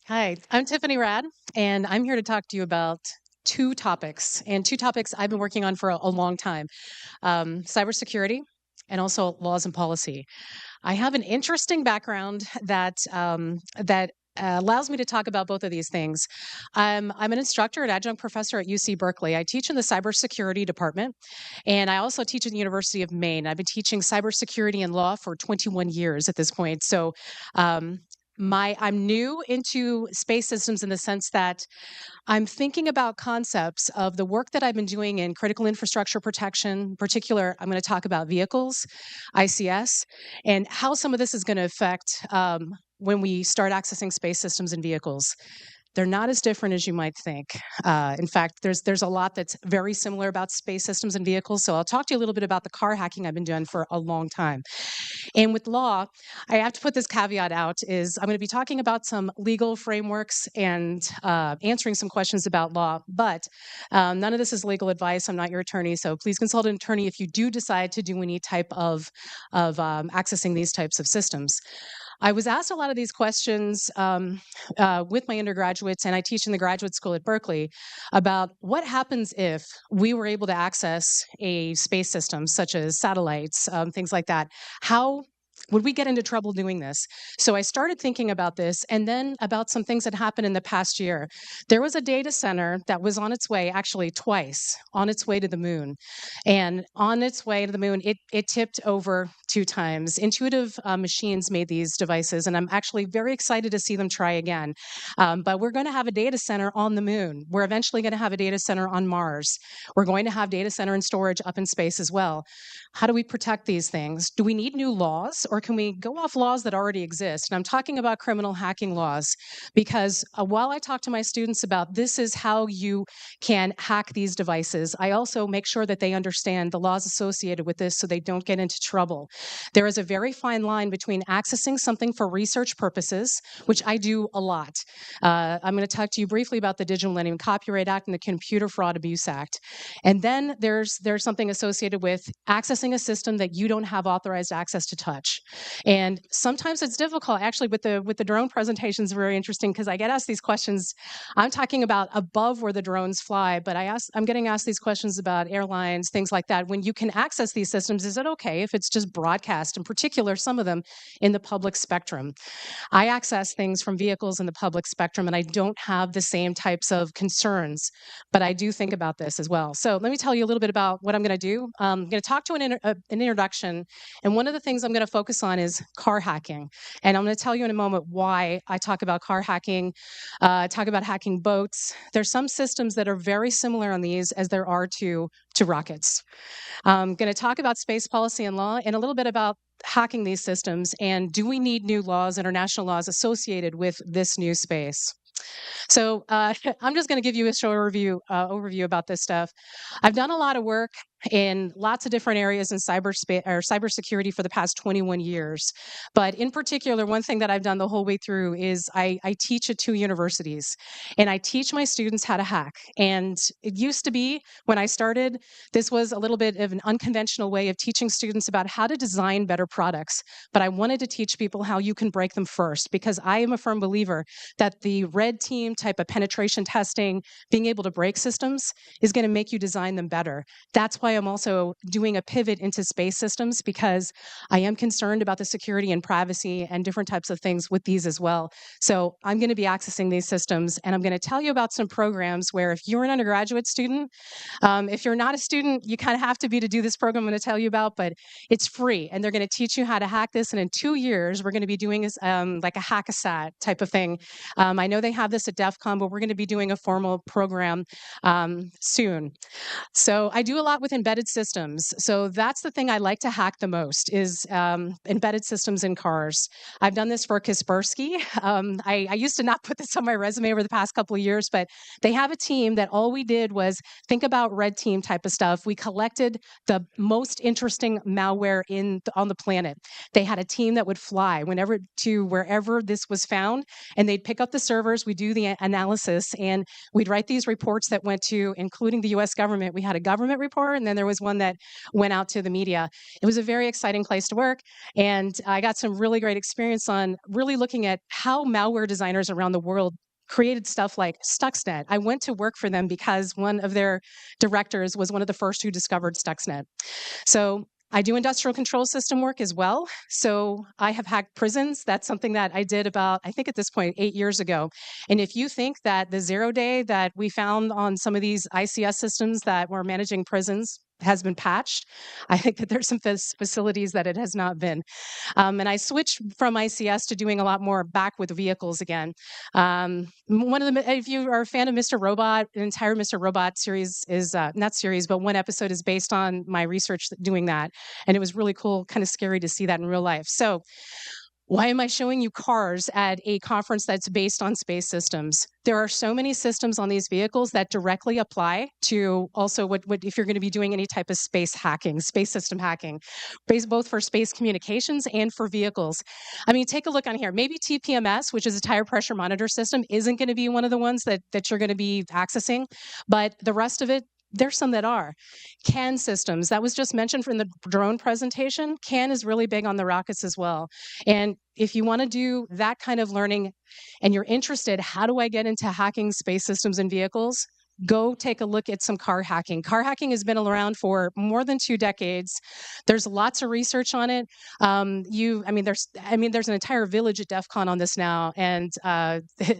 Hi, I'm Tiffany Rad, and I'm here to talk to you about two topics I've been working on for a long time, cybersecurity and also laws and policy. I have an interesting background that allows me to talk about both of these things. I'm an instructor, an adjunct professor at UC Berkeley. I teach in the cybersecurity department, and I also teach at the University of Maine. I've been teaching cybersecurity and law for 21 years at this point. So, um, I'm new into space systems in the sense that I'm thinking about concepts of the work that I've been doing in critical infrastructure protection. In particular, I'm going to talk about vehicles, ICS, and how some of this is going to affect when we start accessing space systems and vehicles. They're not as different as you might think. In fact, there's a lot that's very similar about space systems and vehicles. So I'll talk to you a little bit about the car hacking I've been doing for a long time. And with law, I have to put this caveat out is I'm going to be talking about some legal frameworks and answering some questions about law, but none of this is legal advice. I'm not your attorney, so please consult an attorney if you do decide to do any type of accessing these types of systems. I was asked a lot of these questions with my undergraduates, and I teach in the graduate school at Berkeley about what happens if we were able to access a space system such as satellites, things like that. How would we get into trouble doing this? So I started thinking about this and then about some things that happened in the past year. There was a data center that was on its way, actually twice, on its way to the moon. And on its way to the moon, it tipped over 2 times. Intuitive Machines made these devices, and I'm actually very excited to see them try again. But we're going to have a data center on the moon. We're eventually going to have a data center on Mars. We're going to have data center and storage up in space as well. How do we protect these things? Do we need new laws, or can we go off laws that already exist? And I'm talking about criminal hacking laws because while I talk to my students about this is how you can hack these devices, I also make sure that they understand the laws associated with this so they don't get into trouble. There is a very fine line between accessing something for research purposes, which I do a lot. I'm going to talk to you briefly about the Digital Millennium Copyright Act and the Computer Fraud Abuse Act. And then there's something associated with accessing a system that you don't have authorized access to touch. And sometimes it's difficult. Actually, with the drone presentations, very interesting because I get asked these questions. I'm talking about above where the drones fly, but I'm getting asked these questions about airlines, things like that. When you can access these systems, is it okay if it's just broadcast, in particular, some of them in the public spectrum? I access things from vehicles in the public spectrum, and I don't have the same types of concerns, but I do think about this as well. So let me tell you a little bit about what I'm going to do. I'm going to talk to an introduction, and one of the things I'm going to focus on is car hacking. And I'm going to tell you in a moment why I talk about car hacking, talk about hacking boats. There's some systems that are very similar on these as there are to rockets. I'm going to talk about space policy and law and a little bit about hacking these systems and do we need new laws, international laws associated with this new space? So I'm just going to give you a short overview about this stuff. I've done a lot of work in lots of different areas in cybersecurity for the past 21 years. But in particular, one thing that I've done the whole way through is I teach at 2 universities, and I teach my students how to hack. And it used to be when I started, this was a little bit of an unconventional way of teaching students about how to design better products. But I wanted to teach people how you can break them first, because I am a firm believer that the red team type of penetration testing, being able to break systems, is going to make you design them better. That's why I'm also doing a pivot into space systems, because I am concerned about the security and privacy and different types of things with these as well. So I'm going to be accessing these systems, and I'm going to tell you about some programs where if you're an undergraduate student, if you're not a student, you kind of have to be to do this program I'm going to tell you about, but it's free, and they're going to teach you how to hack this. And in 2 years, we're going to be doing like a hack-a-sat type of thing. I know they have this at DEF CON, but we're going to be doing a formal program soon. So I do a lot with embedded systems. So that's the thing I like to hack the most is embedded systems in cars. I've done this for Kaspersky. I used to not put this on my resume over the past couple of years, but they have a team that all we did was think about red team type of stuff. We collected the most interesting malware on the planet. They had a team that would fly to wherever this was found, and they'd pick up the servers. We'd do the analysis, and we'd write these reports that went to, including the U.S. government. We had a government report, and then there was one that went out to the media. It was a very exciting place to work. And I got some really great experience on really looking at how malware designers around the world created stuff like Stuxnet. I went to work for them because one of their directors was one of the first who discovered Stuxnet. So I do industrial control system work as well. So I have hacked prisons. That's something that I did about, I think at this point, 8 years ago. And if you think that the 0-day that we found on some of these ICS systems that were managing prisons has been patched, I think that there's some facilities that it has not been. And I switched from ICS to doing a lot more back with vehicles again. One of the, if you are a fan of Mr. Robot, an entire Mr. Robot series is, not series, but one episode is based on my research doing that. And it was really cool, kind of scary to see that in real life. So why am I showing you cars at a conference that's based on space systems? There are so many systems on these vehicles that directly apply to also what if you're going to be doing any type of space hacking, space system hacking, both for space communications and for vehicles. I mean, take a look on here. Maybe TPMS, which is a tire pressure monitor system, isn't going to be one of the ones that you're going to be accessing, but the rest of it, there's some that are. CAN systems, that was just mentioned from the drone presentation. CAN is really big on the rockets as well. And if you want to do that kind of learning and you're interested, how do I get into hacking space systems and vehicles? Go take a look at some car hacking. Car hacking has been around for more than 2 decades. There's lots of research on it. There's an entire village at DEF CON on this now, and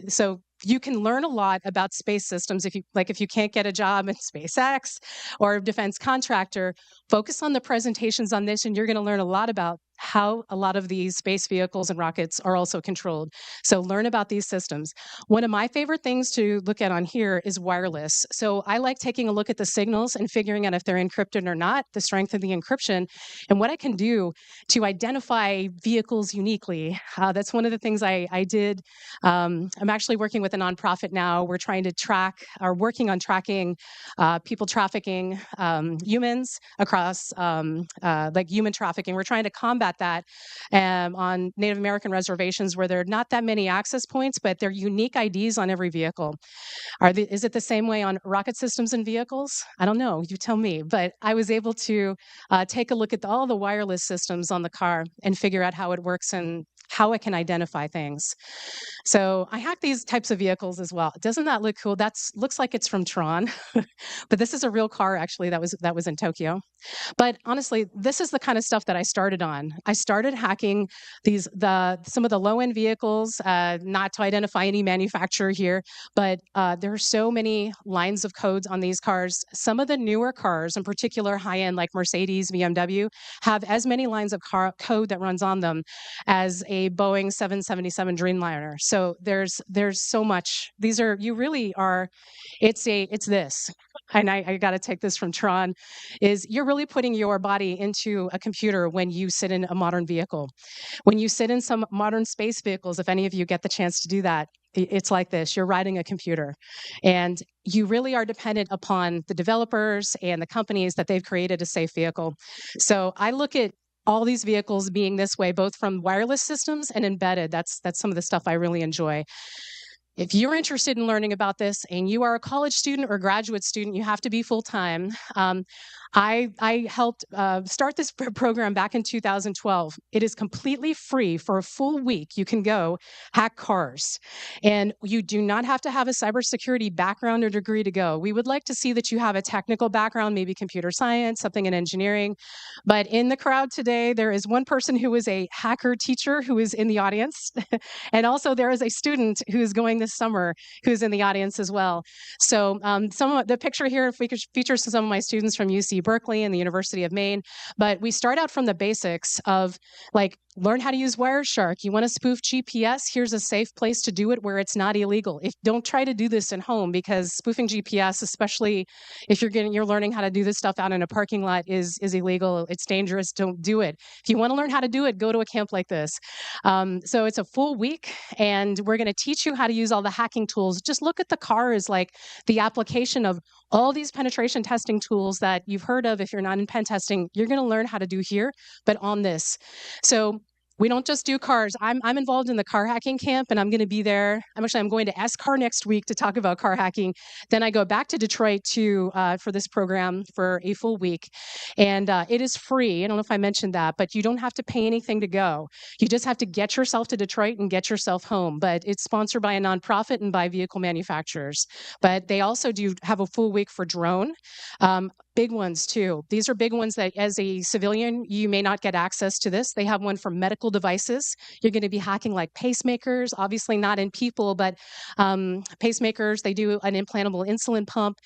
so you can learn a lot about space systems. If you can't get a job in SpaceX or a defense contractor, focus on the presentations on this, and you're going to learn a lot about how a lot of these space vehicles and rockets are also controlled. So learn about these systems. One of my favorite things to look at on here is wireless. So I like taking a look at the signals and figuring out if they're encrypted or not, the strength of the encryption, and what I can do to identify vehicles uniquely. That's one of the things I did. I'm actually working with a nonprofit now. We're trying to working on tracking people trafficking humans across like human trafficking. We're trying to combat that on Native American reservations where there are not that many access points, but they're unique IDs on every vehicle. Is it the same way on rocket systems and vehicles? I don't know. You tell me. But I was able to take a look at all the wireless systems on the car and figure out how it works and how I can identify things. So I hack these types of vehicles as well. Doesn't that look cool? Looks like it's from Tron, but this is a real car actually that was in Tokyo. But honestly, this is the kind of stuff that I started on. I started hacking some of the low-end vehicles, not to identify any manufacturer here, but there are so many lines of codes on these cars. Some of the newer cars, in particular high-end like Mercedes, BMW, have as many lines of code that runs on them as a Boeing 777 Dreamliner. So there's so much. It's this. And I got to take this from Tron, is you're really putting your body into a computer when you sit in a modern vehicle. When you sit in some modern space vehicles, if any of you get the chance to do that, it's like this. You're riding a computer, and you really are dependent upon the developers and the companies that they've created a safe vehicle. So I look at all these vehicles being this way, both from wireless systems and embedded. That's some of the stuff I really enjoy. If you're interested in learning about this and you are a college student or graduate student, you have to be full-time. I helped start this program back in 2012. It is completely free for a full week. You can go hack cars, and you do not have to have a cybersecurity background or degree to go. We would like to see that you have a technical background, maybe computer science, something in engineering. But in the crowd today, there is one person who is a hacker teacher who is in the audience. And also there is a student who is going this summer who's in the audience as well. So some of the picture here features some of my students from UC Berkeley and the University of Maine. But we start out from the basics of like, learn how to use Wireshark. You want to spoof GPS? Here's a safe place to do it where it's not illegal. Don't try to do this at home, because spoofing GPS, especially if you're learning how to do this stuff out in a parking lot, is illegal. It's dangerous. Don't do it. If you want to learn how to do it, go to a camp like this. So it's a full week, and we're going to teach you how to use all the hacking tools. Just look at the car as like the application of all these penetration testing tools that you've heard of. If you're not in pen testing, you're going to learn how to do here, but on this. So We don't just do cars. I'm involved in the car hacking camp, and I'm going to be there. I'm going to S-Car next week to talk about car hacking. Then I go back to Detroit to for this program for a full week, and it is free. I don't know if I mentioned that, but you don't have to pay anything to go. You just have to get yourself to Detroit and get yourself home. But it's sponsored by a nonprofit and by vehicle manufacturers. But they also do have a full week for drone. Big ones too. These are big ones that as a civilian, you may not get access to this. They have one for medical devices. You're going to be hacking like pacemakers, obviously not in people, but pacemakers. They do an implantable insulin pump,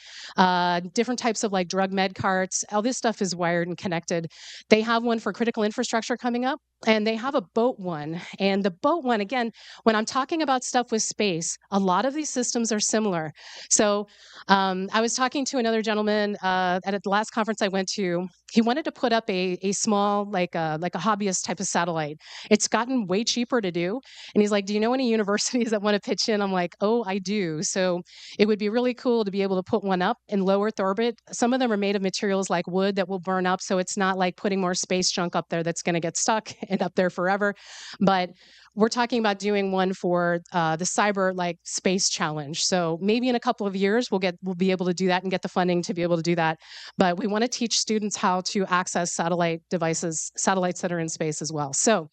different types of like drug med carts. All this stuff is wired and connected. They have one for critical infrastructure coming up. And they have a boat one. And the boat one, again, when I'm talking about stuff with space, a lot of these systems are similar. So I was talking to another gentleman at the last conference I went to. He wanted to put up a small, like a hobbyist type of satellite. It's gotten way cheaper to do. And he's like, do you know any universities that want to pitch in? I'm like, oh, I do. So it would be really cool to be able to put one up in low Earth orbit. Some of them are made of materials like wood that will burn up. So it's not like putting more space junk up there that's going to get stuck and up there forever. But we're talking about doing one for the cyber like space challenge. So maybe in a couple of years we'll be able to do that and get the funding to be able to do that. But we want to teach students how to access satellite devices, satellites that are in space as well. So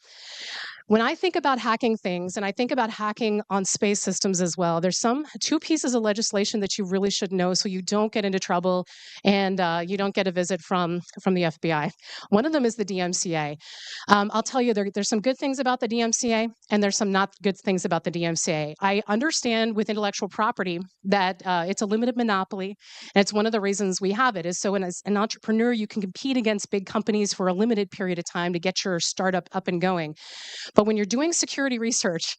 when I think about hacking things, and I think about hacking on space systems as well, there's two pieces of legislation that you really should know so you don't get into trouble and you don't get a visit from the FBI. One of them is the DMCA. I'll tell you, there's some good things about the DMCA, and there's some not good things about the DMCA. I understand with intellectual property that it's a limited monopoly, and it's one of the reasons we have it is so as an entrepreneur, you can compete against big companies for a limited period of time to get your startup up and going. But when you're doing security research,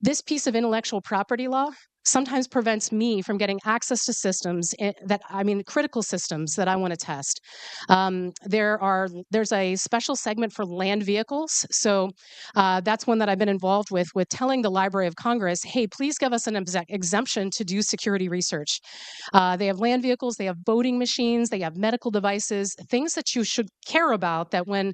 this piece of intellectual property law sometimes prevents me from getting access to systems critical systems that I want to test. There's a special segment for land vehicles. So that's one that I've been involved with telling the Library of Congress, hey, please give us an exemption to do security research. They have land vehicles, they have voting machines, they have medical devices, things that you should care about that when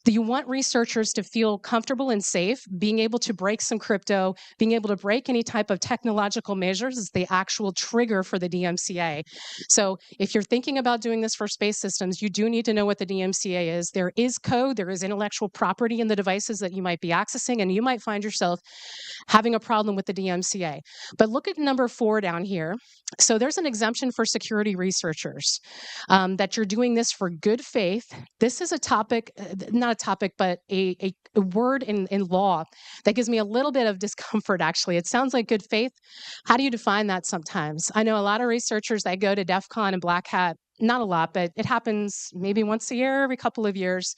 you want researchers to feel comfortable and safe, being able to break some crypto, being able to break any type of technological measures is the actual trigger for the DMCA. So if you're thinking about doing this for space systems, you do need to know what the DMCA is. There is code, there is intellectual property in the devices that you might be accessing, and you might find yourself having a problem with the DMCA. But look at number 4 down here. So there's an exemption for security researchers that you're doing this for good faith. This is a topic, not a topic, but a word in law that gives me a little bit of discomfort, actually. It sounds like good faith. How do you define that sometimes? I know a lot of researchers that go to DEF CON and Black Hat, not a lot, but it happens maybe once a year, every couple of years,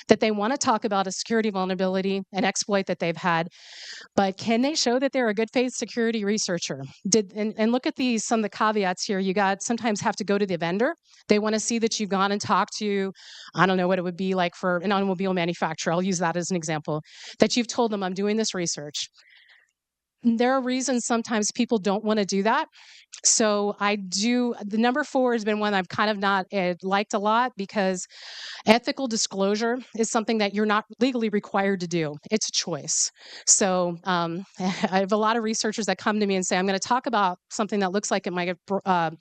that they want to talk about a security vulnerability, an exploit that they've had. But can they show that they're a good faith security researcher? And look at some of the caveats here. You sometimes have to go to the vendor. They want to see that you've gone and talked to, I don't know what it would be like for an automobile manufacturer. I'll use that as an example, that you've told them I'm doing this research. There are reasons sometimes people don't want to do that. So the number 4 has been one I've kind of not liked a lot because ethical disclosure is something that you're not legally required to do. It's a choice. So I have a lot of researchers that come to me and say, I'm going to talk about something that looks like it might have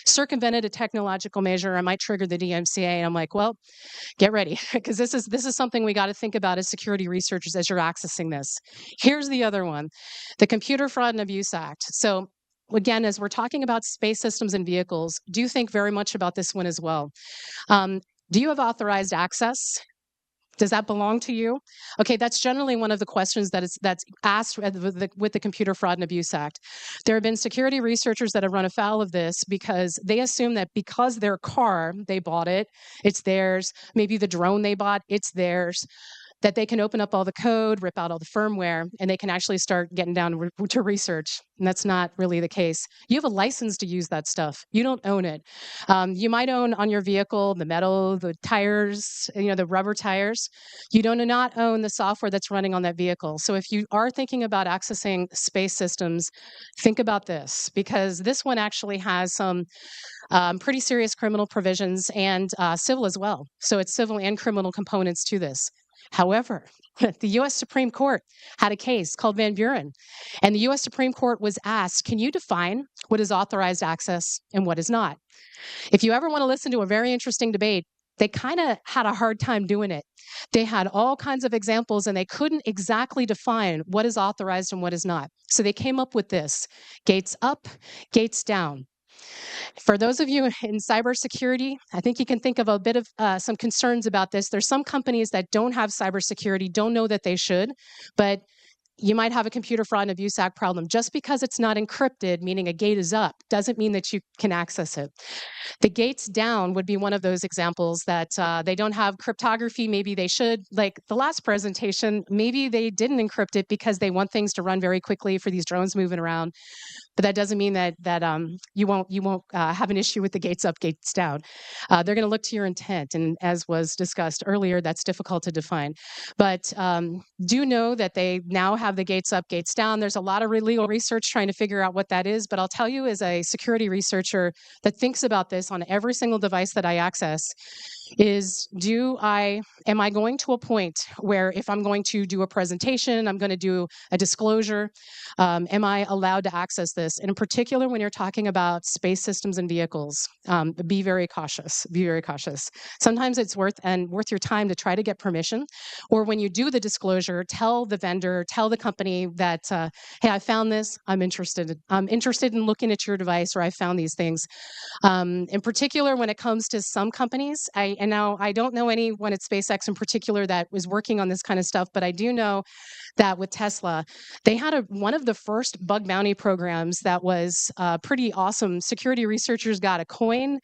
circumvented a technological measure. I might trigger the DMCA. And I'm like, well, get ready, because this is something we got to think about as security researchers as you're accessing this. Here's the other one, the Computer Fraud and Abuse Act. So again, as we're talking about space systems and vehicles, do think very much about this one as well. Do you have authorized access? Does that belong to you? Okay, that's generally one of the questions that's asked with the Computer Fraud and Abuse Act. There have been security researchers that have run afoul of this because they assume that because their car, they bought it, it's theirs. Maybe the drone they bought, it's theirs. That they can open up all the code, rip out all the firmware, and they can actually start getting down to research. And that's not really the case. You have a license to use that stuff. You don't own it. You might own on your vehicle the metal, the tires, the rubber tires. You do not own the software that's running on that vehicle. So if you are thinking about accessing space systems, think about this, because this one actually has some pretty serious criminal provisions and civil as well. So it's civil and criminal components to this. However, the U.S. Supreme Court had a case called Van Buren, and the U.S. Supreme Court was asked, can you define what is authorized access and what is not? If you ever want to listen to a very interesting debate, they kind of had a hard time doing it. They had all kinds of examples and they couldn't exactly define what is authorized and what is not. So they came up with this: gates up, gates down. For those of you in cybersecurity, I think you can think of a bit of some concerns about this. There's some companies that don't have cybersecurity, don't know that they should, but you might have a computer fraud and abuse act problem. Just because it's not encrypted, meaning a gate is up, doesn't mean that you can access it. The gates down would be one of those examples that they don't have cryptography. Maybe they should. Like the last presentation, maybe they didn't encrypt it because they want things to run very quickly for these drones moving around. But that doesn't mean that you won't have an issue with the gates up, gates down. They're going to look to your intent, and as was discussed earlier, that's difficult to define. But do know that they now have the gates up, gates down. There's a lot of legal research trying to figure out what that is. But I'll tell you, as a security researcher that thinks about this on every single device that I access, is am I going to a point where if I'm going to do a presentation, I'm going to do a disclosure, am I allowed to access this? And in particular, when you're talking about space systems and vehicles, be very cautious. Be very cautious. Sometimes it's worth your time to try to get permission, or when you do the disclosure, tell the vendor, tell the company that, hey, I found this. I'm interested in looking at your device, or I found these things. In particular, when it comes to some companies, and now I don't know anyone at SpaceX in particular that was working on this kind of stuff, but I do know that with Tesla, they had one of the first bug bounty programs that was pretty awesome. Security researchers got a coin.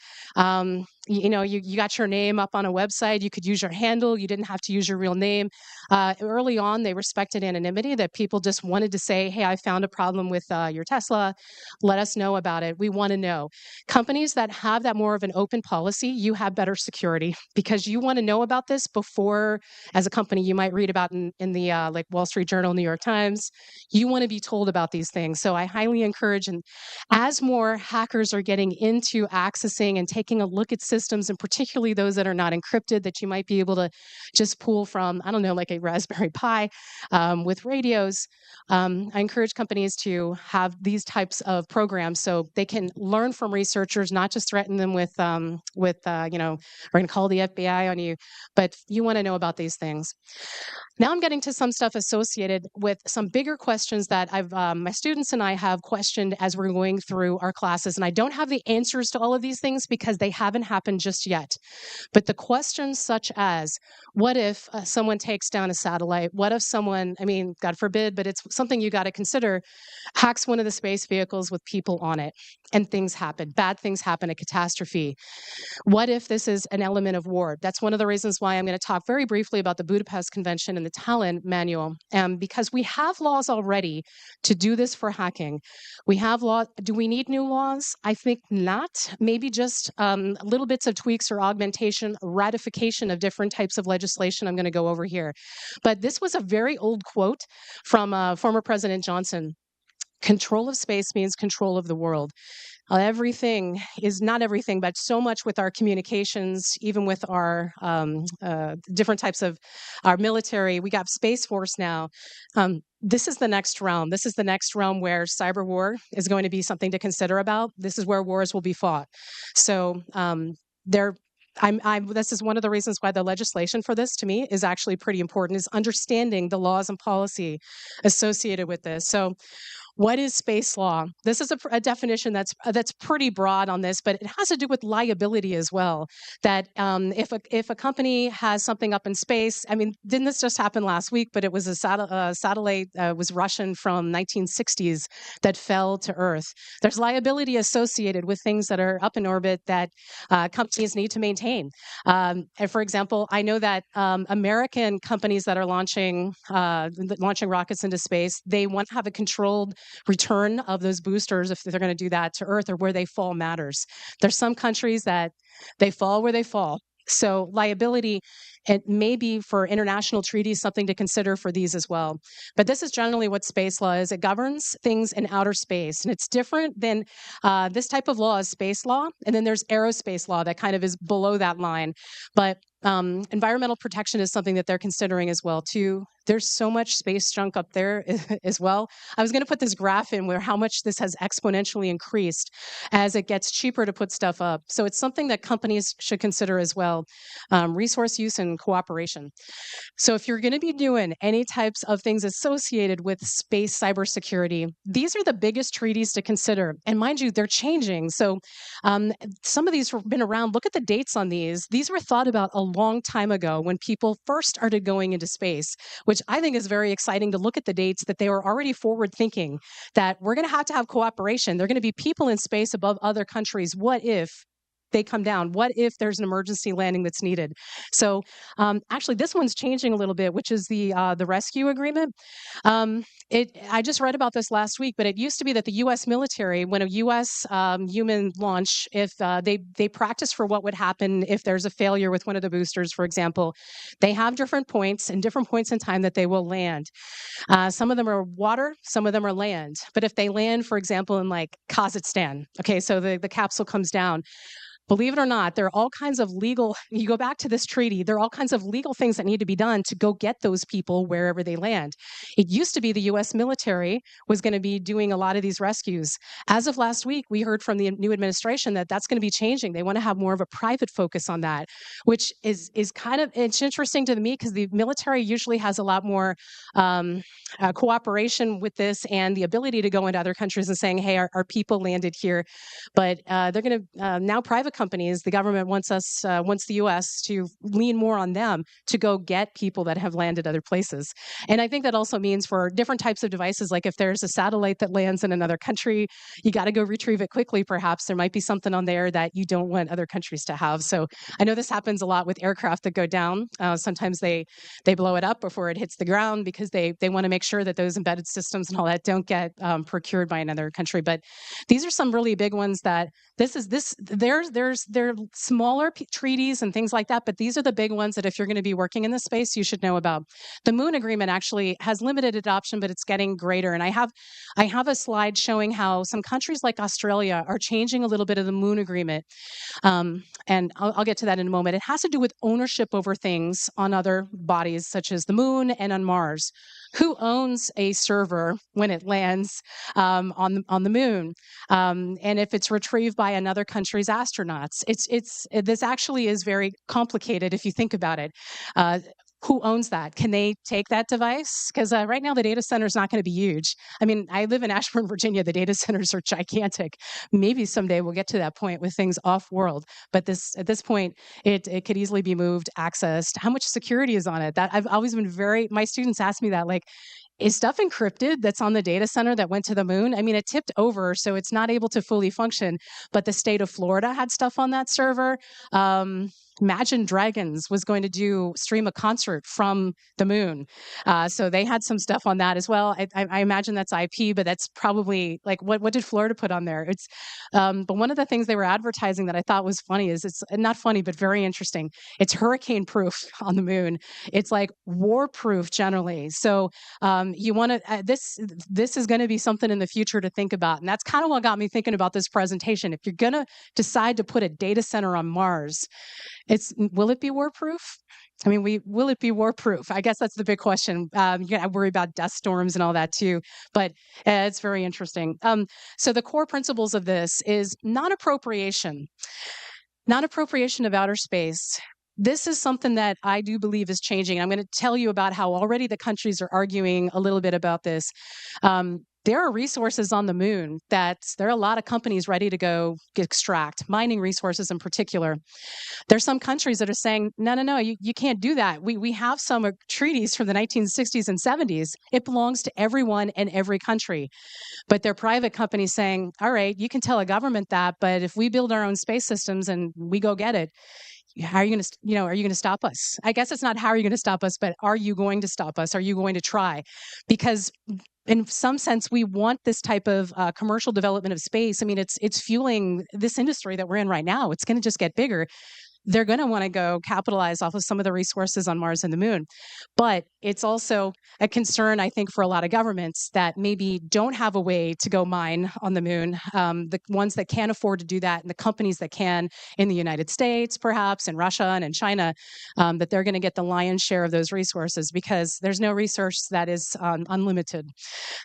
You got your name up on a website. You could use your handle. You didn't have to use your real name. Early on, they respected anonymity, that people just wanted to say, hey, I found a problem with your Tesla. Let us know about it. We want to know. Companies that have that more of an open policy, you have better security because you want to know about this before, as a company, you might read about in the like Wall Street Journal, New York Times. You want to be told about these things. So I highly encourage, and as more hackers are getting into accessing and taking a look at systems, and particularly those that are not encrypted, that you might be able to just pull from, I don't know, like a Raspberry Pi with radios, I encourage companies to have these types of programs so they can learn from researchers, not just threaten them with we're going to call the FBI on you, but you want to know about these things. Now I'm getting to some stuff associated with some bigger questions that my students and I have questioned as we're going through our classes. And I don't have the answers to all of these things because they haven't happened just yet. But the questions such as, what if someone takes down a satellite? What if someone, I mean, God forbid, but it's something you got to consider, hacks one of the space vehicles with people on it and things happen, bad things happen, a catastrophe. What if this is an element of war? That's one of the reasons why I'm going to talk very briefly about the Budapest Convention and the Tallinn Manual, because we have laws already to do this for hacking. We have law. Do we need new laws? I think not. Maybe just little bits of tweaks or augmentation, ratification of different types of legislation I'm going to go over here. But this was a very old quote from former President Johnson. Control of space means control of the world. Everything is not everything, but so much with our communications, even with our different types of our military. We got Space Force now. This is the next realm. This is the next realm where cyber war is going to be something to consider about. This is where wars will be fought. So this is one of the reasons why the legislation for this, to me, is actually pretty important, is understanding the laws and policy associated with this. So what is space law? This is a definition that's pretty broad on this, but it has to do with liability as well. That if a company has something up in space, I mean, didn't this just happen last week? But it was a satellite was Russian from 1960s that fell to Earth. There's liability associated with things that are up in orbit that companies need to maintain. And for example, I know that American companies that are launching rockets into space, they want to have a controlled return of those boosters if they're going to do that to Earth, or where they fall matters. There's some countries that they fall where they fall. So liability, it may be for international treaties, something to consider for these as well. But this is generally what space law is. It governs things in outer space. And it's different than this type of law is space law. And then there's aerospace law that kind of is below that line. But Environmental protection is something that they're considering as well too. There's so much space junk up there as well. I was going to put this graph in where how much this has exponentially increased as it gets cheaper to put stuff up. So it's something that companies should consider as well. Resource use and cooperation. So if you're going to be doing any types of things associated with space cybersecurity, these are the biggest treaties to consider. And mind you, they're changing. So some of these have been around. Look at the dates on these. These were thought about a long time ago when people first started going into space, which I think is very exciting to look at the dates that they were already forward thinking that we're going to have cooperation. There are going to be people in space above other countries. What if they come down? What if there's an emergency landing that's needed? So actually, this one's changing a little bit, which is the rescue agreement. I just read about this last week, but it used to be that the U.S. military, when a U.S. Human launch, if they practice for what would happen if there's a failure with one of the boosters, for example, they have different points and different points in time that they will land. Some of them are water, some of them are land. But if they land, for example, in like Kazakhstan, okay, so the capsule comes down. Believe it or not, there are all kinds of legal, you go back to this treaty, there are all kinds of legal things that need to be done to go get those people wherever they land. It used to be the US military was going to be doing a lot of these rescues. As of last week, we heard from the new administration that that's going to be changing. They want to have more of a private focus on that, which is kind of, it's interesting to me because the military usually has a lot more cooperation with this and the ability to go into other countries and saying, hey, our people landed here. But they're going to, now private companies, the government wants the U.S. to lean more on them to go get people that have landed other places. And I think that also means for different types of devices, like if there's a satellite that lands in another country, you got to go retrieve it quickly. Perhaps there might be something on there that you don't want other countries to have. So I know this happens a lot with aircraft that go down. Sometimes they blow it up before it hits the ground because they want to make sure that those embedded systems and all that don't get procured by another country. But these are some really big ones that there are smaller treaties and things like that, but these are the big ones that if you're going to be working in this space, you should know about. The Moon Agreement actually has limited adoption, but it's getting greater. And I have a slide showing how some countries like Australia are changing a little bit of the Moon Agreement. And I'll get to that in a moment. It has to do with ownership over things on other bodies, such as the moon and on Mars. Who owns a server when it lands on the moon? And if it's retrieved by another country's astronauts, this actually is very complicated if you think about it. Who owns that? Can they take that device? Because right now the data center is not going to be huge. I mean, I live in Ashburn, Virginia. The data centers are gigantic. Maybe someday we'll get to that point with things off-world. But at this point, it could easily be moved, accessed. How much security is on it? That I've always been my students ask me that, like, is stuff encrypted that's on the data center that went to the moon? I mean, it tipped over, so it's not able to fully function. But the state of Florida had stuff on that server. Imagine Dragons was going to stream a concert from the moon. So they had some stuff on that as well. I imagine that's IP, but that's probably like, what did Florida put on there? But one of the things they were advertising that I thought was funny is it's not funny, but very interesting. It's hurricane proof on the moon. It's like war proof generally. So you want to, this is going to be something in the future to think about. And that's kind of what got me thinking about this presentation. If you're going to decide to put a data center on Mars, will it be war-proof? I mean, will it be war-proof? I guess that's the big question. You got to worry about dust storms and all that too, but it's very interesting. So the core principles of this is non-appropriation of outer space. This is something that I do believe is changing. I'm going to tell you about how already the countries are arguing a little bit about this. There are resources on the moon that there are a lot of companies ready to go extract, mining resources in particular. There's some countries that are saying, no, you can't do that. We have some treaties from the 1960s and 70s. It belongs to everyone and every country. But they're private companies saying, all right, you can tell a government that, but if we build our own space systems and we go get it, how are you going to, are you going to stop us? I guess it's not how are you going to stop us, but are you going to stop us? Are you going to try? Because in some sense, we want this type of commercial development of space. I mean, it's fueling this industry that we're in right now. It's going to just get bigger. they're going to want to go capitalize off of some of the resources on Mars and the moon. But it's also a concern, I think, for a lot of governments that maybe don't have a way to go mine on the moon. The ones that can afford to do that, and the companies that can in the United States, perhaps, and Russia and in China, that they're going to get the lion's share of those resources because there's no resource that is unlimited.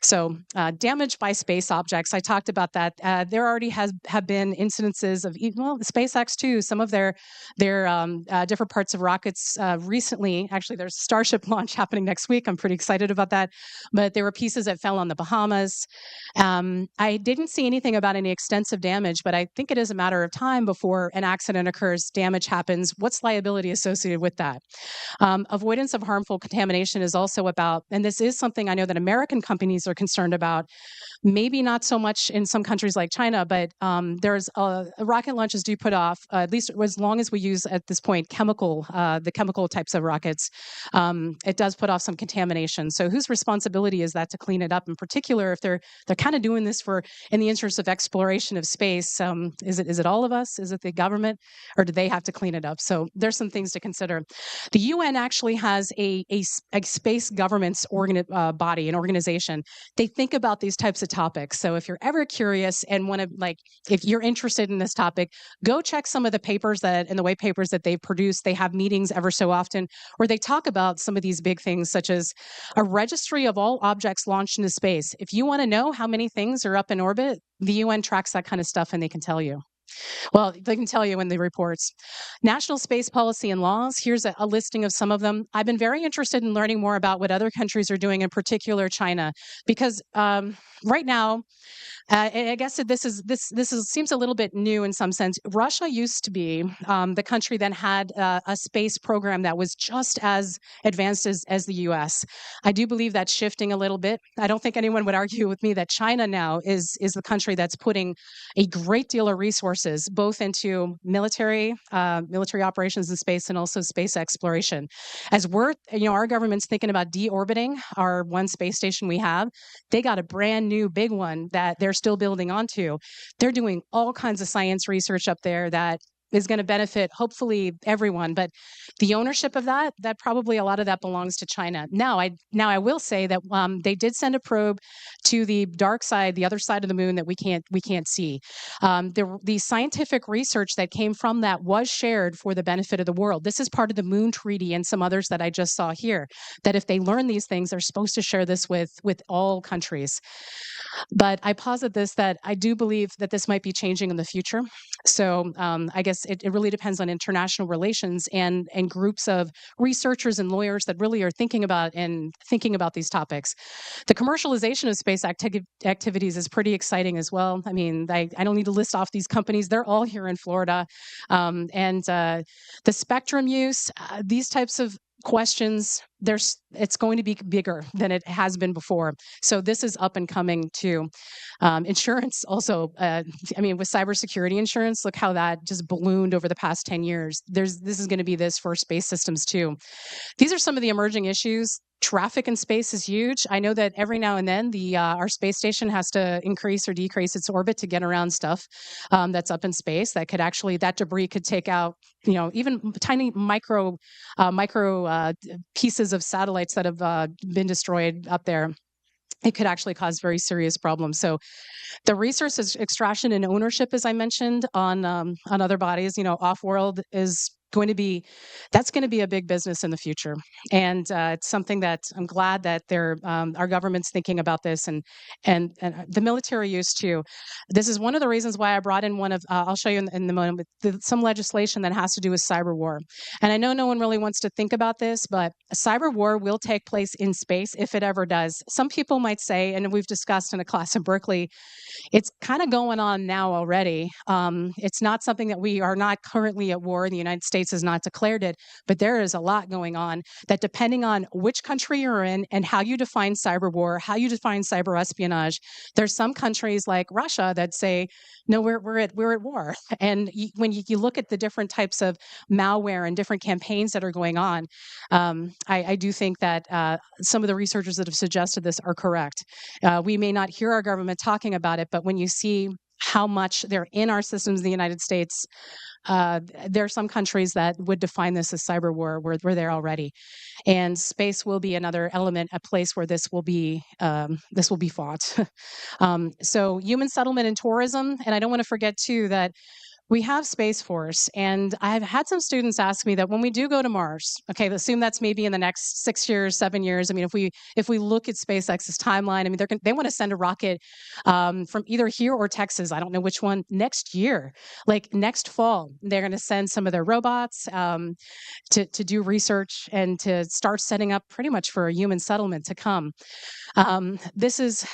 So damage by space objects, I talked about that. There already have been incidences of, well, SpaceX too, some of their different parts of rockets recently. Actually, there's a Starship launch happening next week. I'm pretty excited about that. But there were pieces that fell on the Bahamas. I didn't see anything about any extensive damage, but I think it is a matter of time before an accident occurs, damage happens. What's liability associated with that? Avoidance of harmful contamination is also about, and this is something I know that American companies are concerned about, maybe not so much in some countries like China, but there's rocket launches do put off, at least as long as we use at this point the chemical types of rockets, it does put off some contamination. So whose responsibility is that to clean it up? In particular, if they're kind of doing this in the interest of exploration of space, is it all of us? Is it the government, or do they have to clean it up? So there's some things to consider. The UN actually has a space governance body, an organization. They think about these types of topics. So if you're ever curious and want to, if you're interested in this topic, go check some of the papers and the white papers that they've produced. They have meetings ever so often where they talk about some of these big things, such as a registry of all objects launched into space. If you want to know how many things are up in orbit, the UN tracks that kind of stuff and they can tell you. Well, they can tell you in the reports. National space policy and laws, here's a listing of some of them. I've been very interested in learning more about what other countries are doing, in particular China, because right now, I guess this seems a little bit new in some sense. Russia used to be the country that had a space program that was just as advanced as the U.S. I do believe that's shifting a little bit. I don't think anyone would argue with me that China now is the country that's putting a great deal of resources both into military operations in space and also space exploration. As our government's thinking about deorbiting our one space station we have, they got a brand new big one that they're still building onto. They're doing all kinds of science research up there that is going to benefit hopefully everyone, but the ownership of that probably a lot of that belongs to China. Now I will say that they did send a probe to the dark side, the other side of the moon that we can't see. The scientific research that came from that was shared for the benefit of the world. This is part of the Moon Treaty and some others that I just saw here, that if they learn these things, they're supposed to share this with all countries. But I posit that I do believe that this might be changing in the future. So I guess it really depends on international relations and groups of researchers and lawyers that really are thinking about these topics. The commercialization of space activities is pretty exciting as well. I mean, I don't need to list off these companies. They're all here in Florida. And the spectrum use, these types of questions, it's going to be bigger than it has been before. So this is up and coming too. Insurance also, with cybersecurity insurance, look how that just ballooned over the past 10 years. This is going to be this for space systems too. These are some of the emerging issues. Traffic in space is huge. I know that every now and then our space station has to increase or decrease its orbit to get around stuff that's up in space. That debris could take out, even tiny micro pieces of satellites that have been destroyed up there. It could actually cause very serious problems. So the resource extraction and ownership, as I mentioned, on other bodies, off-world is going to be a big business in the future. And it's something that I'm glad that our government's thinking about this and the military use too. This is one of the reasons why I brought in one of, I'll show you in the moment, some legislation that has to do with cyber war. And I know no one really wants to think about this, but a cyber war will take place in space if it ever does. Some people might say, and we've discussed in a class in Berkeley, it's kind of going on now already. It's not something that we are not currently at war. The United States has not declared it, but there is a lot going on that, depending on which country you're in and how you define cyber war, how you define cyber espionage, there's some countries like Russia that say, no, we're at war. And when you look at the different types of malware and different campaigns that are going on, I do think that some of the researchers that have suggested this are correct. We may not hear our government talking about it, but when you see how much they're in our systems in the United States. There are some countries that would define this as cyber war. We're there already, and space will be another element, a place where this will be fought. So human settlement and tourism, and I don't want to forget too that we have Space Force, and I've had some students ask me that when we do go to Mars, okay, assume that's maybe in the next 6 years, 7 years. I mean, if we look at SpaceX's timeline, I mean, they want to send a rocket from either here or Texas. I don't know which one next year, like next fall. They're going to send some of their robots to do research and to start setting up pretty much for a human settlement to come. This is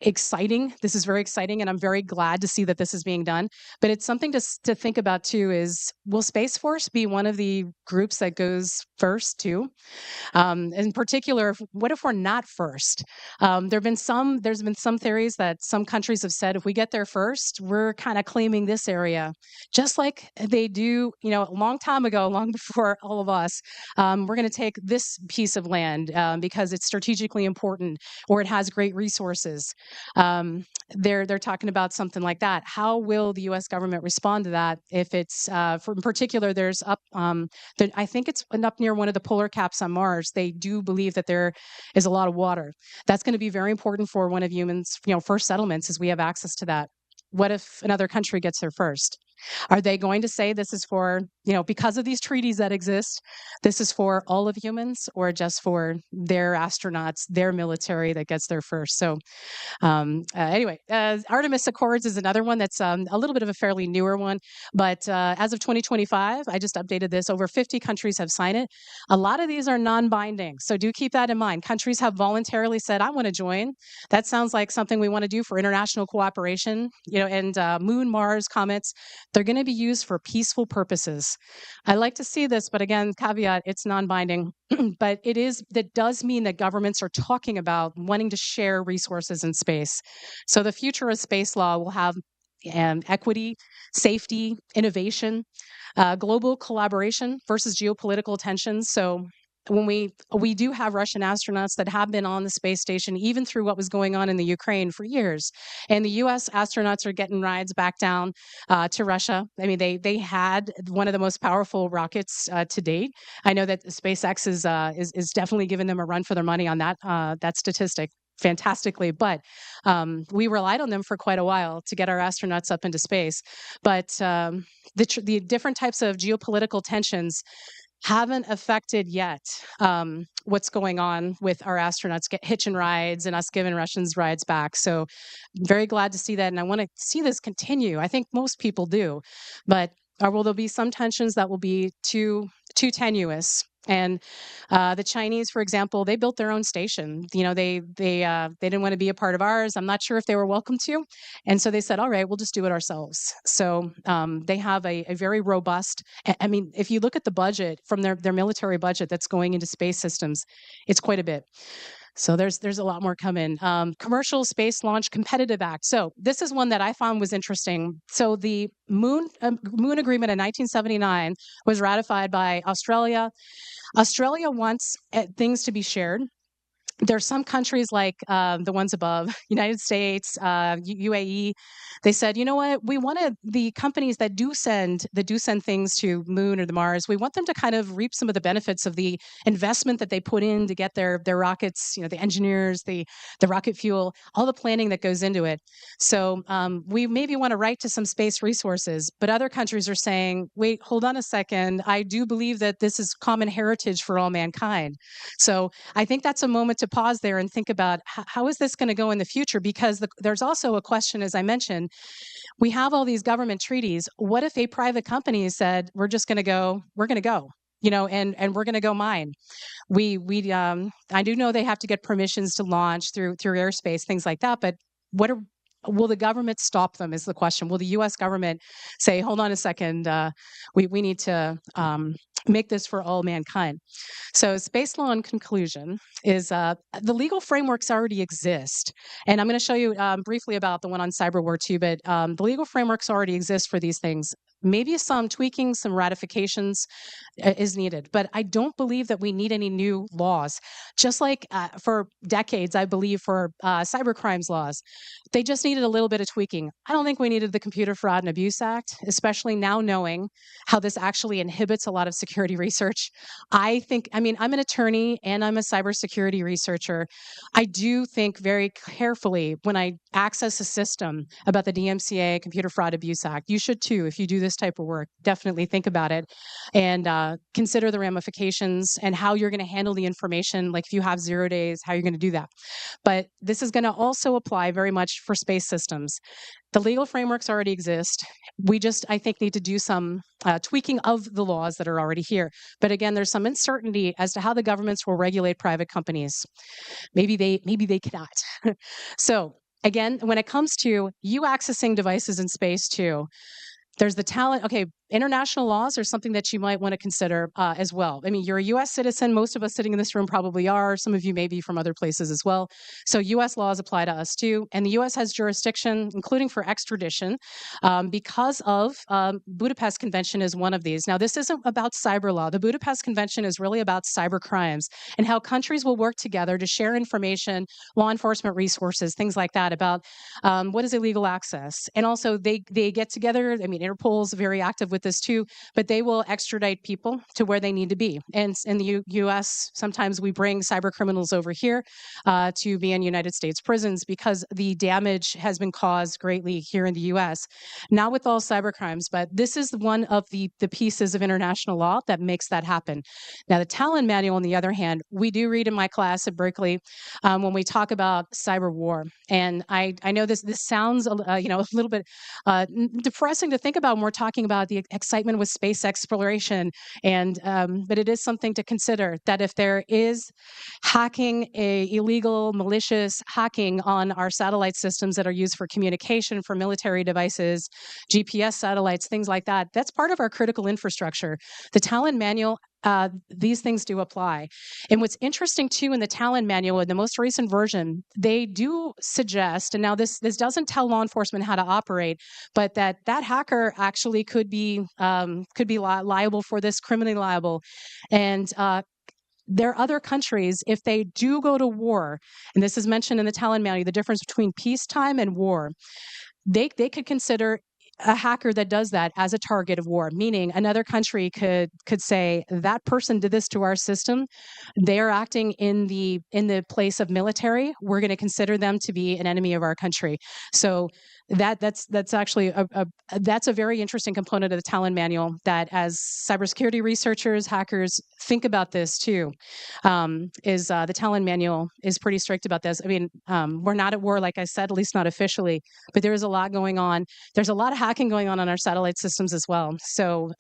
exciting. This is very exciting, and I'm very glad to see that this is being done. But it's something to think about too. Is will Space Force be one of the groups that goes first too? In particular, what if we're not first? There's been some theories that some countries have said if we get there first, we're kind of claiming this area, just like they do, a long time ago, long before all of us. We're going to take this piece of land because it's strategically important or it has great resources. They're talking about something like that. How will the U.S. government respond to that? If it's, in particular, there's up. I think it's up near one of the polar caps on Mars. They do believe that there is a lot of water. That's going to be very important for one of humans, first settlements, as we have access to that. What if another country gets there first? Are they going to say this is for, because of these treaties that exist, this is for all of humans or just for their astronauts, their military that gets there first? So anyway, Artemis Accords is another one that's a little bit of a fairly newer one. But as of 2025, I just updated this, over 50 countries have signed it. A lot of these are non-binding. So do keep that in mind. Countries have voluntarily said, I want to join. That sounds like something we want to do for international cooperation, and Moon, Mars, comets, they're going to be used for peaceful purposes. I like to see this, but again, caveat, it's non-binding. But that does mean that governments are talking about wanting to share resources in space. So the future of space law will have equity, safety, innovation, global collaboration versus geopolitical tensions. So when we do have Russian astronauts that have been on the space station, even through what was going on in the Ukraine for years, and the U.S. astronauts are getting rides back down to Russia. I mean, they had one of the most powerful rockets to date. I know that SpaceX is definitely giving them a run for their money on that statistic fantastically, but we relied on them for quite a while to get our astronauts up into space. But the different types of geopolitical tensions haven't affected yet what's going on with our astronauts hitching rides and us giving Russians rides back. So very glad to see that. And I want to see this continue. I think most people do. But will there be some tensions that will be too tenuous? And the Chinese, for example, they built their own station. They didn't want to be a part of ours. I'm not sure if they were welcome to, and so they said, "All right, we'll just do it ourselves." So they have a very robust. I mean, if you look at the budget from their military budget that's going into space systems, it's quite a bit. So there's a lot more coming. Commercial Space Launch Competitive Act. So this is one that I found was interesting. So the Moon Agreement in 1979 was ratified by Australia. Australia wants things to be shared. There's some countries like the ones above, United States, UAE. They said, you know what? We wanted the companies that do send things to Moon or the Mars. We want them to kind of reap some of the benefits of the investment that they put in to get their rockets. The engineers, the rocket fuel, all the planning that goes into it. So we maybe want to write to some space resources, but other countries are saying, wait, hold on a second. I do believe that this is common heritage for all mankind. So I think that's a moment to pause there and think about how is this going to go in the future? Because there's also a question, as I mentioned, we have all these government treaties. What if a private company said, we're going to go, and we're going to go mine? I do know they have to get permissions to launch through airspace, things like that. But will the government stop them is the question. Will the U.S. government say, hold on a second, we need to make this for all mankind? So space law in conclusion is the legal frameworks already exist. And I'm going to show you briefly about the one on cyber war too, but the legal frameworks already exist for these things. maybe some tweaking, some ratifications is needed. But I don't believe that we need any new laws. Just like for decades, I believe for cyber crimes laws, they just needed a little bit of tweaking. I don't think we needed the Computer Fraud and Abuse Act, especially now knowing how this actually inhibits a lot of security research. I mean, I'm an attorney and I'm a cybersecurity researcher. I do think very carefully when I access a system about the DMCA, Computer Fraud Abuse Act. You should too, if you do this type of work. Definitely think about it and consider the ramifications and how you're going to handle the information. Like if you have 0 days, how you're going to do that. But this is going to also apply very much for space systems. The legal frameworks already exist. We just, I think, need to do some tweaking of the laws that are already here. But again, there's some uncertainty as to how the governments will regulate private companies. Maybe they cannot. So again, when it comes to you accessing devices in space too, there's the talent. Okay, international laws are something that you might want to consider as well. I mean, you're a U.S. citizen. Most of us sitting in this room probably are. Some of you may be from other places as well. So U.S. laws apply to us too. And the U.S. has jurisdiction, including for extradition, because of Budapest Convention is one of these. Now, this isn't about cyber law. The Budapest Convention is really about cyber crimes and how countries will work together to share information, law enforcement resources, things like that about what is illegal access. And also they get together. I mean, Interpol's very active with this too, but they will extradite people to where they need to be. And in the U.S., sometimes we bring cyber criminals over here to be in United States prisons because the damage has been caused greatly here in the U.S. Not with all cyber crimes, but this is one of the pieces of international law that makes that happen. Now, the Talon Manual, on the other hand, we do read in my class at Berkeley when we talk about cyber war. And I know this sounds a little bit depressing to think about when we're talking about the excitement with space exploration, and but it is something to consider that if there is hacking, illegal, malicious hacking on our satellite systems that are used for communication, for military devices, GPS satellites, things like that, that's part of our critical infrastructure. The Talon Manual, these things do apply. And what's interesting too in the Talon Manual, in the most recent version, they do suggest, and now this doesn't tell law enforcement how to operate, but that hacker actually could be liable for this, criminally liable. And there are other countries, if they do go to war, and this is mentioned in the Talon Manual, the difference between peacetime and war, they could consider a hacker that does that as a target of war, meaning another country could say that person did this to our system. They're acting in the place of military. We're going to consider them to be an enemy of our country. So that's actually that's a very interesting component of the Talon Manual that, as cybersecurity researchers, hackers think about this too. The Talon Manual is pretty strict about this. I mean, we're not at war, like I said, at least not officially, but there is a lot going on. There's a lot of hacking going on our satellite systems as well. So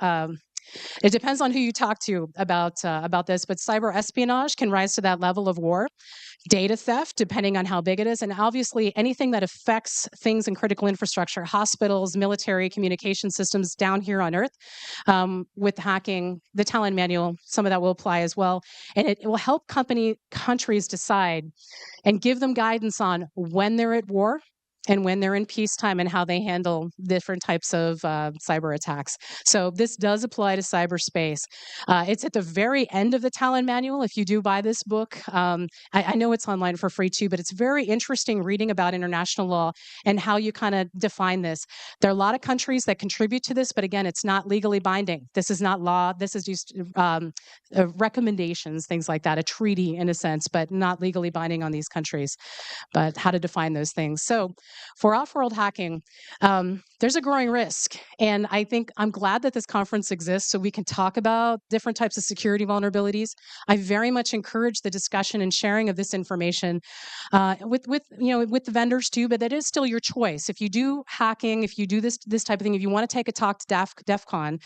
it depends on who you talk to about this, but cyber espionage can rise to that level of war. Data theft, depending on how big it is, and obviously anything that affects things in critical infrastructure, hospitals, military communication systems down here on Earth. With hacking, the Talon Manual, some of that will apply as well, and it will help countries decide and give them guidance on when they're at war and when they're in peacetime and how they handle different types of cyber attacks. So this does apply to cyberspace. It's at the very end of the Talon Manual. If you do buy this book, I know it's online for free too, but it's very interesting reading about international law and how you kind of define this. There are a lot of countries that contribute to this, but again, it's not legally binding. This is not law. This is just recommendations, things like that, a treaty in a sense, but not legally binding on these countries, but how to define those things. So for off-world hacking, there's a growing risk. And I think I'm glad that this conference exists so we can talk about different types of security vulnerabilities. I very much encourage the discussion and sharing of this information with the vendors too, but that is still your choice. If you do hacking, if you do this type of thing, if you want to take a talk to DEF CON,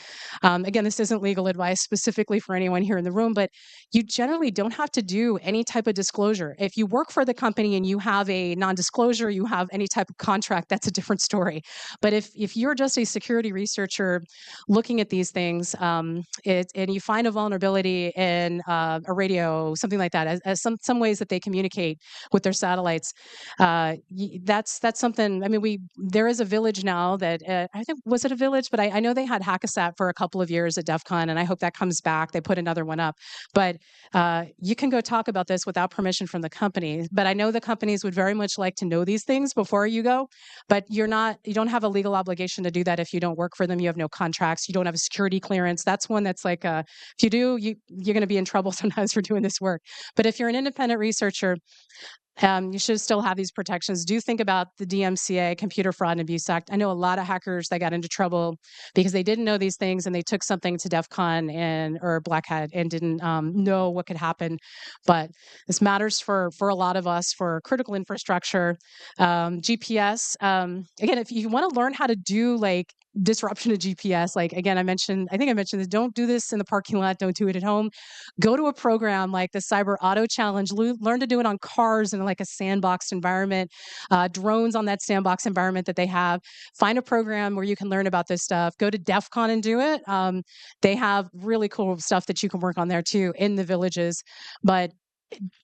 again, this isn't legal advice specifically for anyone here in the room, but you generally don't have to do any type of disclosure. If you work for the company and you have a non-disclosure, you have any type type of contract, that's a different story. But if you're just a security researcher looking at these things, and you find a vulnerability in a radio, something like that, as some ways that they communicate with their satellites, that's something. I mean, there is a village now that I think, was it a village? But I know they had Hackasat for a couple of years at DEF CON, and I hope that comes back. They put another one up, but you can go talk about this without permission from the company. But I know the companies would very much like to know these things before you go, but you don't have a legal obligation to do that if you don't work for them. You have no contracts. You don't have a security clearance. That's one that's like, if you do, you're going to be in trouble sometimes for doing this work. But if you're an independent researcher, you should still have these protections. Do think about the DMCA, Computer Fraud and Abuse Act. I know a lot of hackers that got into trouble because they didn't know these things and they took something to DEF CON or Black Hat and didn't know what could happen. But this matters for a lot of us, for critical infrastructure. GPS, again, if you want to learn how to do like disruption of GPS, like again, I think I mentioned this, don't do this in the parking lot, don't do it at home. Go to a program like the Cyber Auto Challenge, learn to do it on cars in like a sandboxed environment, drones on that sandbox environment that they have. Find a program where you can learn about this stuff. Go to DEF CON and do it. They have really cool stuff that you can work on there too in the villages. But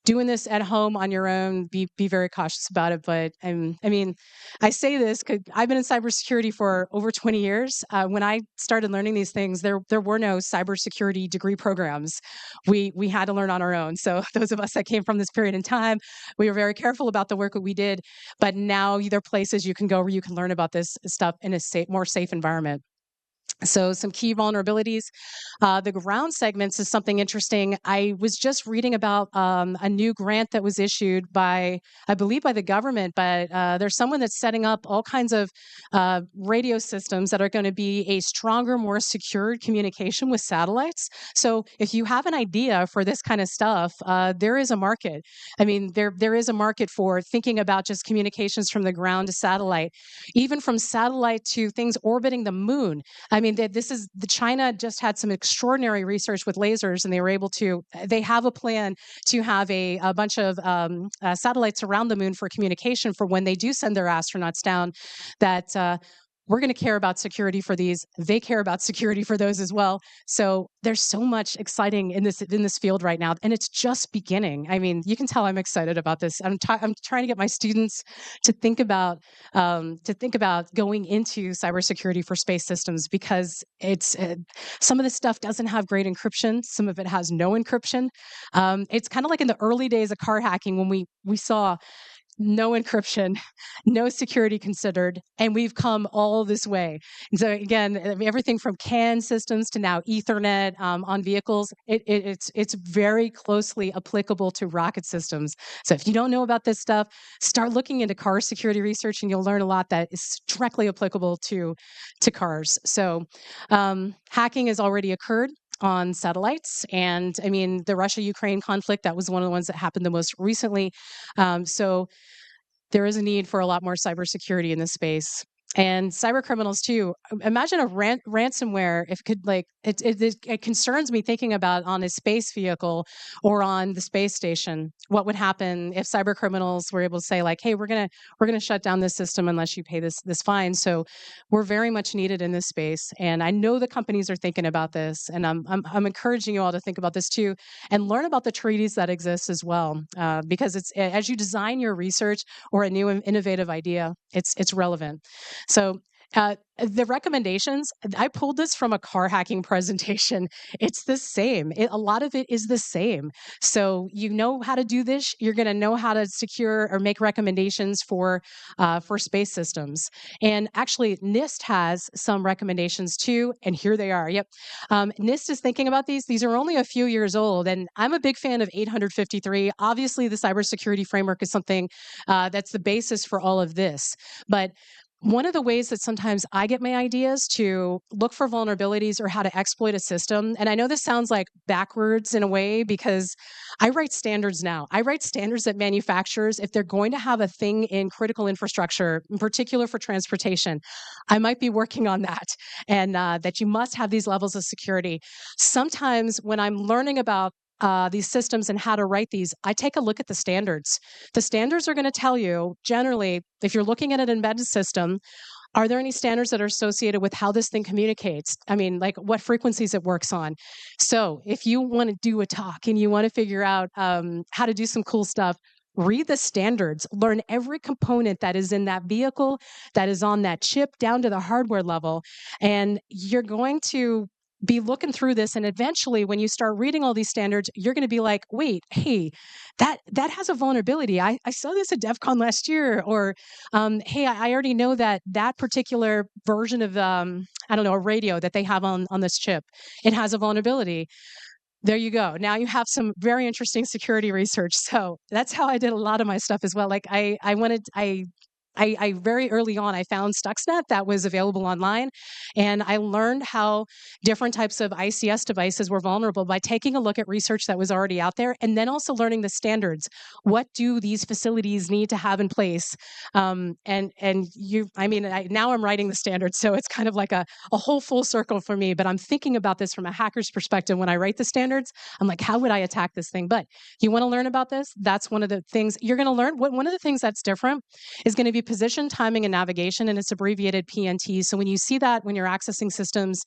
doing this at home on your own, be very cautious about it. But I mean, I say this because I've been in cybersecurity for over 20 years. When I started learning these things, there were no cybersecurity degree programs. We had to learn on our own. So those of us that came from this period in time, we were very careful about the work that we did. But now there are places you can go where you can learn about this stuff in a more safe environment. So some key vulnerabilities. The ground segments is something interesting. I was just reading about a new grant that was issued by, I believe, by the government, but there's someone that's setting up all kinds of radio systems that are going to be a stronger, more secured communication with satellites. So if you have an idea for this kind of stuff, there is a market. I mean, there is a market for thinking about just communications from the ground to satellite, even from satellite to things orbiting the moon. I mean, China just had some extraordinary research with lasers, and they have a plan to have a bunch of satellites around the moon for communication for when they do send their astronauts down, that we're going to care about security for these. They care about security for those as well. So there's so much exciting in this field right now, and it's just beginning. I mean, you can tell I'm excited about this. I'm trying to get my students to think about going into cybersecurity for space systems, because it's some of this stuff doesn't have great encryption. Some of it has no encryption. It's kind of like in the early days of car hacking when we saw no encryption, no security considered, and we've come all this way. And so again, everything from CAN systems to now Ethernet on vehicles, it's very closely applicable to rocket systems. So if you don't know about this stuff, start looking into car security research, and you'll learn a lot that is directly applicable to cars. So hacking has already occurred on satellites. And I mean, the Russia-Ukraine conflict, that was one of the ones that happened the most recently. So there is a need for a lot more cybersecurity in this space. And cyber criminals too. Imagine a ransomware. If it could, like, it concerns me thinking about on a space vehicle or on the space station, what would happen if cyber criminals were able to say, like, hey, we're gonna shut down this system unless you pay this fine. So we're very much needed in this space, and I know the companies are thinking about this, and I'm encouraging you all to think about this too, and learn about the treaties that exist as well, because it's as you design your research or a new innovative idea, it's relevant. So the recommendations, I pulled this from a car hacking presentation. It's the same. A lot of it is the same. So you know how to do this. You're going to know how to secure or make recommendations for space systems. And actually, NIST has some recommendations too. And here they are. Yep. NIST is thinking about these. These are only a few years old. And I'm a big fan of 853. Obviously, the cybersecurity framework is something that's the basis for all of this. But one of the ways that sometimes I get my ideas to look for vulnerabilities or how to exploit a system, and I know this sounds like backwards in a way because I write standards now. I write standards that manufacturers, if they're going to have a thing in critical infrastructure, in particular for transportation, I might be working on that, and that you must have these levels of security. Sometimes when I'm learning about these systems and how to write these, I take a look at the standards. The standards are going to tell you generally, if you're looking at an embedded system, are there any standards that are associated with how this thing communicates? I mean, like what frequencies it works on. So if you want to do a talk and you want to figure out how to do some cool stuff, read the standards, learn every component that is in that vehicle, that is on that chip, down to the hardware level. And you're going to be looking through this, and eventually when you start reading all these standards, you're going to be like, wait, hey, that has a vulnerability. I saw this at DEF CON last year. Or hey, I already know that particular version of I don't know, a radio that they have on this chip, it has a vulnerability. There you go. Now you have some very interesting security research. So that's how I did a lot of my stuff as well. Like I very early on, I found Stuxnet that was available online, and I learned how different types of ICS devices were vulnerable by taking a look at research that was already out there, and then also learning the standards. What do these facilities need to have in place? Now I'm writing the standards, so it's kind of like a whole full circle for me. But I'm thinking about this from a hacker's perspective when I write the standards. I'm like, how would I attack this thing? But you want to learn about this? That's one of the things you're going to learn. One of the things that's different is going to be position, timing, and navigation, and it's abbreviated PNT. So when you see that when you're accessing systems,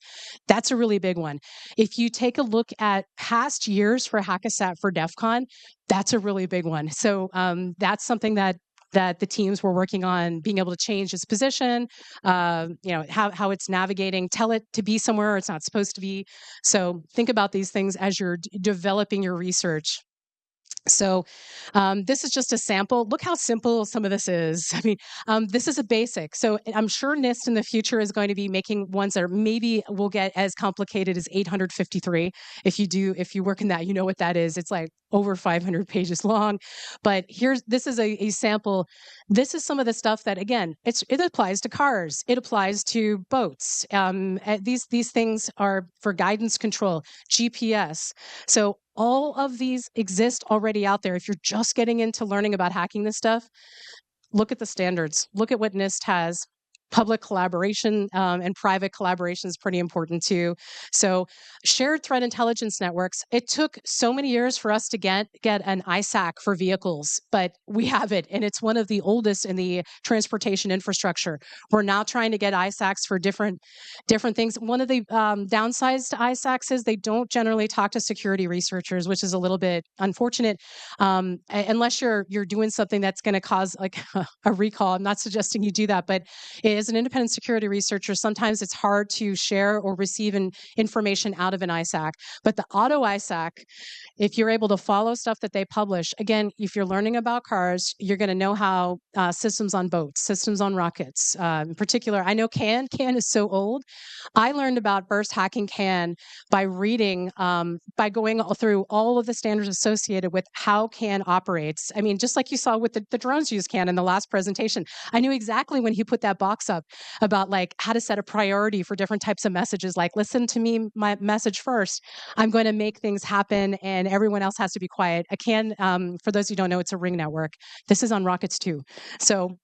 that's a really big one. If you take a look at past years for Hackasat for DEF CON, that's a really big one. So that's something that the teams were working on, being able to change its position, how it's navigating, tell it to be somewhere it's not supposed to be. So think about these things as you're developing your research. So this is just a sample. Look how simple some of this is. I mean, this is a basic. So I'm sure NIST in the future is going to be making ones that are maybe will get as complicated as 853. If you work in that, you know what that is. It's like over 500 pages long. But this is a sample. This is some of the stuff that, again, it applies to cars. It applies to boats. These things are for guidance control, GPS. So all of these exist already out there. If you're just getting into learning about hacking this stuff, look at the standards. Look at what NIST has. Public collaboration and private collaboration is pretty important too. So shared threat intelligence networks, it took so many years for us to get an ISAC for vehicles, but we have it, and it's one of the oldest in the transportation infrastructure. We're now trying to get ISACs for different things. One of the downsides to ISACs is they don't generally talk to security researchers, which is a little bit unfortunate, unless you're doing something that's going to cause like a recall. I'm not suggesting you do that, but as an independent security researcher, sometimes it's hard to share or receive information out of an ISAC. But the auto ISAC, if you're able to follow stuff that they publish, again, if you're learning about cars, you're going to know how systems on boats, systems on rockets, in particular. I know CAN is so old. I learned about burst hacking CAN by reading, by going through all of the standards associated with how CAN operates. I mean, just like you saw with the drones use CAN in the last presentation, I knew exactly when he put that box up about like how to set a priority for different types of messages. Like, listen to me, my message first. I'm going to make things happen, and everyone else has to be quiet. I can, for those who don't know, it's a ring network. This is on rockets too. So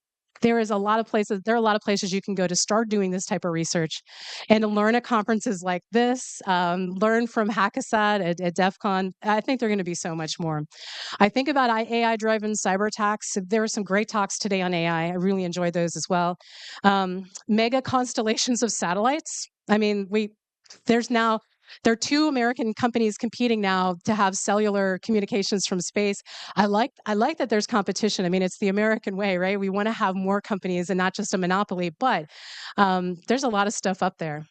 there are a lot of places you can go to start doing this type of research and to learn at conferences like this, learn from Hackasat at DEF CON. I think they're going to be so much more. I think about AI-driven cyber attacks. There were some great talks today on AI. I really enjoyed those as well. Mega constellations of satellites. I mean, there are two American companies competing now to have cellular communications from space. I like that there's competition. I mean, it's the American way, right? We want to have more companies and not just a monopoly, but there's a lot of stuff up there.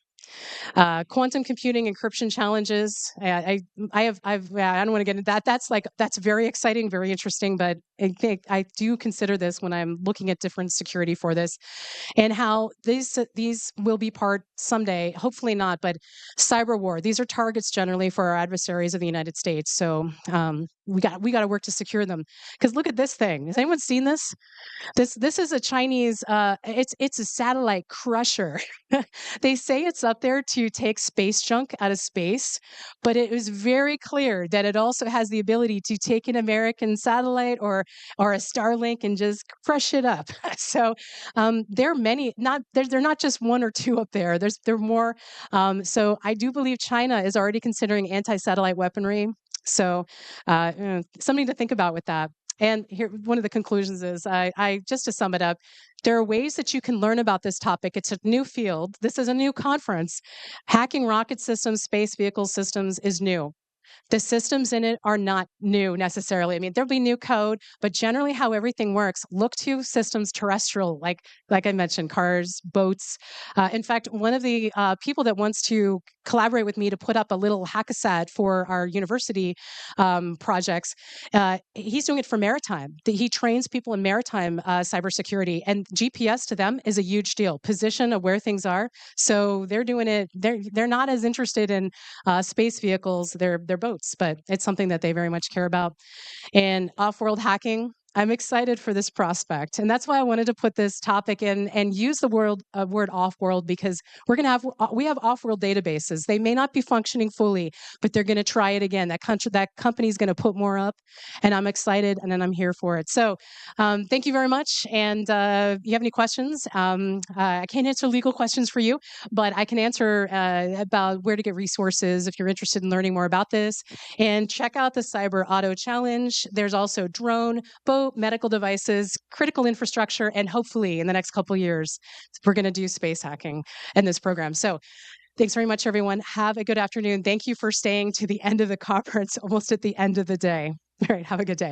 Quantum computing encryption challenges. I don't want to get into that. That's very exciting, very interesting. But I do consider this when I'm looking at different security for this, and how these will be part someday. Hopefully not, but cyber war. These are targets generally for our adversaries of the United States. So we got to work to secure them. Because look at this thing. Has anyone seen this? This is a Chinese. It's a satellite crusher. They say it's up there to take space junk out of space, but it was very clear that it also has the ability to take an American satellite or a Starlink and just crush it up. So there are many. They're not just one or two up there. There are more. So I do believe China is already considering anti-satellite weaponry. So something to think about with that. And here, one of the conclusions is, I just to sum it up, there are ways that you can learn about this topic. It's a new field. This is a new conference. Hacking rocket systems, space vehicle systems is new. The systems in it are not new necessarily. I mean, there'll be new code, but generally how everything works, look to systems terrestrial, like I mentioned, cars, boats. In fact, one of the people that wants to collaborate with me to put up a little hackasat for our university projects, he's doing it for maritime. He trains people in maritime cybersecurity, and GPS to them is a huge deal. Position of where things are. So they're doing it. They're not as interested in space vehicles, their boats, but it's something that they very much care about. And off-world hacking, I'm excited for this prospect. And that's why I wanted to put this topic in and use the word off-world, because we have off-world databases. They may not be functioning fully, but they're going to try it again. That company's going to put more up, and I'm excited, and then I'm here for it. So thank you very much. And you have any questions? I can't answer legal questions for you, but I can answer about where to get resources if you're interested in learning more about this. And check out the Cyber Auto Challenge. There's also drone, boat, medical devices, critical infrastructure, and hopefully in the next couple of years, we're going to do space hacking in this program. So thanks very much, everyone. Have a good afternoon. Thank you for staying to the end of the conference, almost at the end of the day. All right, have a good day.